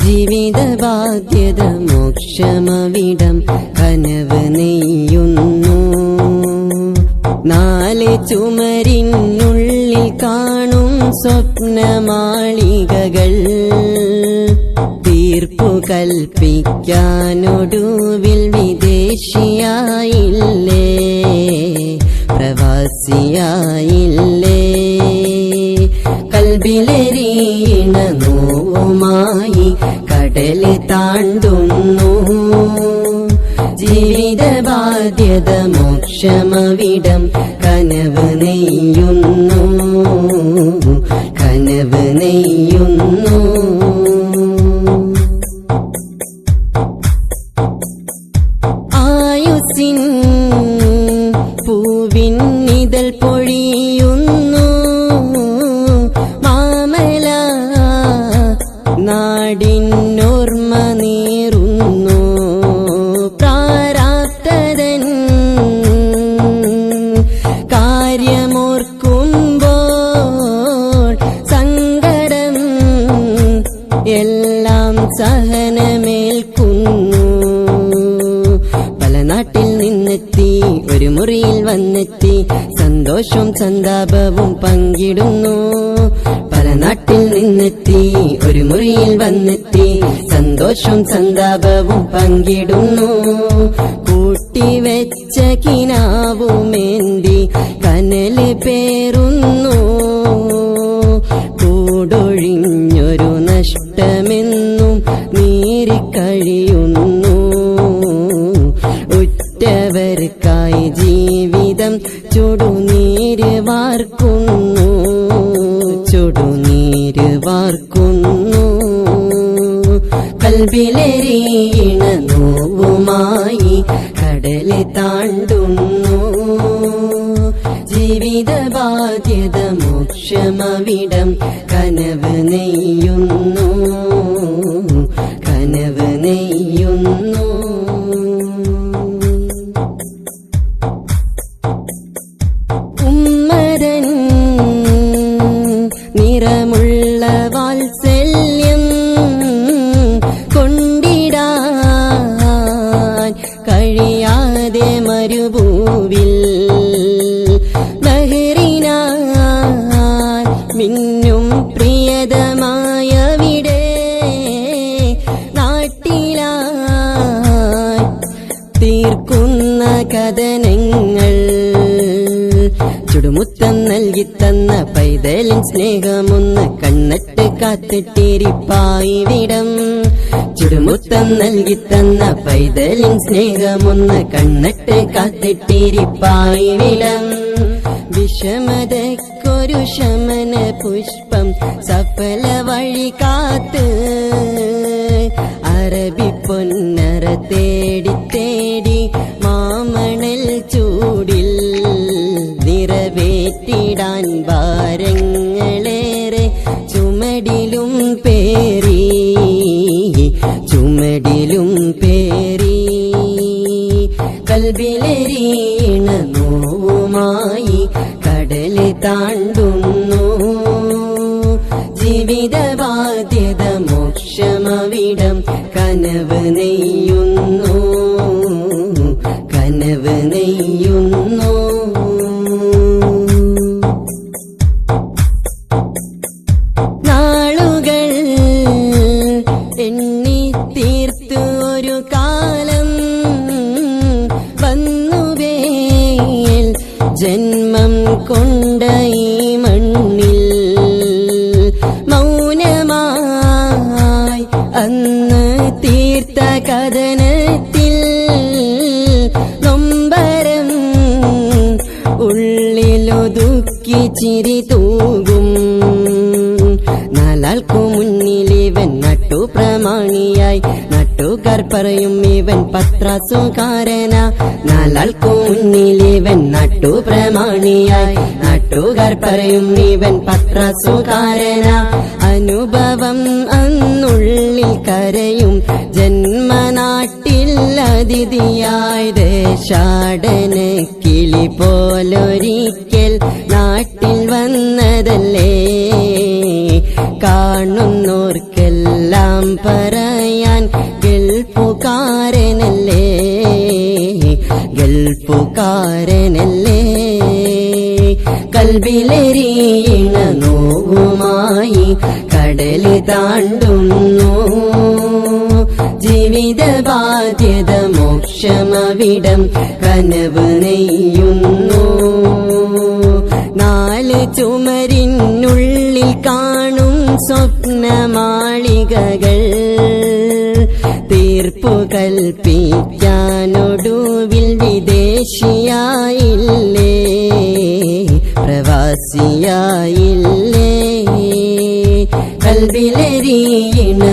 ജീവിത ബാധ്യത മോക്ഷമവിടം കനവ് നെയ്യുന്നു. നാല് ചുമരിനുള്ളിൽ കാണും സ്വപ്നമാളികകൾ തീർപ്പു കൽപ്പിക്കാനൊടുവിൽ വിദേശിയായില്ലേ, പ്രവാസിയായില്ലേ. കൽബിലെരിയണ നോവുമായി കടല് താണ്ടുന്നു. ജീവിത ബാധ്യത മോക്ഷമവിടം കനവ് നെയ്യുന്നു, കനവ് നെയ്യുന്നു. ആയുസ്സിൻ പൂവിൻ നിഴൽ പൊഴിയുന്നു. മാമല നാടിനോർമ്മ നീറുന്നു. പ്രാരാബ്ധതൻ കാര്യമോർക്കുമ്പോൾ സങ്കടം എല്ലാം സഹനമേൽക്കുന്നു. പല നാട്ടിൽ നിന്നെത്തി ഒരു മുറിയിൽ വന്നെത്തി സന്തോഷവും സന്താപവും പങ്കിടുന്നു. പല നാട്ടിൽ നിന്നെത്തി ഒരു മുറിയിൽ വന്നെത്തി സന്തോഷവും സന്താപവും പങ്കിടുന്നു. കൂട്ടിവെച്ച കിനാവുമേന്തി കനല് പേറുന്നു. കൂടൊഴിഞ്ഞൊരു നഷ്ടമെന്നും നീറിക്കഴിയുന്നു. ഉറ്റവർക്കായി ജീവിതം ചുടുനീര് വാർക്കുന്നു, ചുടുനീര് വാർക്കുന്നു. കൽബിലെരിയണ നോവുമായി കടല് താണ്ടുന്നു. ജീവിത ബാധ്യത മോക്ഷമവിടം കനവ് നെയ്യുന്നു, കനവ് നെയ്യുന്നു. ഉമ്മരൻ നിറമുള്ള വാത്സല്യം കൊണ്ടിടാൻ കഴിയാതെ മരുഭൂവിൽ ബഹറിനാൽ മിന്നും പ്രിയതമായവിടെ നാട്ടിലായി തീർക്കുന്ന കഥനങ്ങൾ. ചുടുമുത്തം നൽകിത്തന്ന പൈതലിൻ സ്നേഹമൊന്ന് കണ്ണട്ട് കാത്തിട്ടിരിപ്പായിവിടം. ചുടുമുത്തം നൽകിത്തന്ന പൈതലിൻ സ്നേഹമൊന്ന് കണ്ണട്ട് കാത്തിട്ടിരിപ്പായിവിടം. വിഷമതയ്ക്കൊരു ശമന പുഷ്പം സഫല വഴി കാത്ത് അറബി പൊന്നറ തേടി തേടി മാമണൽ ചൂടിൽ നിറവേറ്റിടാൻ ഭാരങ്ങളേറെ ചുമടിലും പേറി, ചുമടിലും പേറി. കൽബിലെരിയണ നോവുമായി കടല് താണ്ടുന്നു. ജീവിത ബാധ്യത മോക്ഷമവിടം കനവ് നെയ്യുന്നു, കനവ് നെയ്യുന്നു. നാളുകൾ എണ്ണി തീർത്തു ഒരു കാലം വന്നുവേൽ ജന്മം കൊണ്ട ഈ മണ്ണിൽ മൗനമായി അന്ന് തീർത്ത കഥനത്തിൽ നൊമ്പരം ഉള്ളിലൊതുക്കി ചിരി തൂകും. നാലാൾക്കു മുന്നിലിവൻ നട്ടുപ്രമാണിയായി നാട്ടുകാർ പറയും ഇവൻ പത്രാസുകാരന. നാലാൾക്കു മുന്നിലിവൻ നട്ടുപ്രമാണിയായി നാട്ടുകാർ പറയും ഇവൻ പത്രാസുകാരന. അനുഭവം അന്നുള്ളിൽ കരയും ജന്മനാട്ടിൽ അതിഥിയായി ദേശാടന കിളി പോലൊരിക്കൽ നാട്ടിൽ വന്നതല്ലേ. കാണുന്നോർക്കെല്ലാം സലാം പറയാൻ ഗൾഫുകാരനല്ലേ ഗൾഫുകാരനല്ലേ കൽബിലെരിയണ നോവുമായി കടല് താണ്ടുന്നു ജീവിത ബാധ്യത മോക്ഷമവിടം കനവ് നെയ്യുന്നു നാല് ചുമരിനുള്ളിൽ കാണും സ്വപ്നമാളികകൾ തീർപ്പു കൽപ്പിക്കാനൊടുവിൽ വിദേശിയായില്ലേ പ്രവാസിയായില്ലേ കൽബിലെരിയണ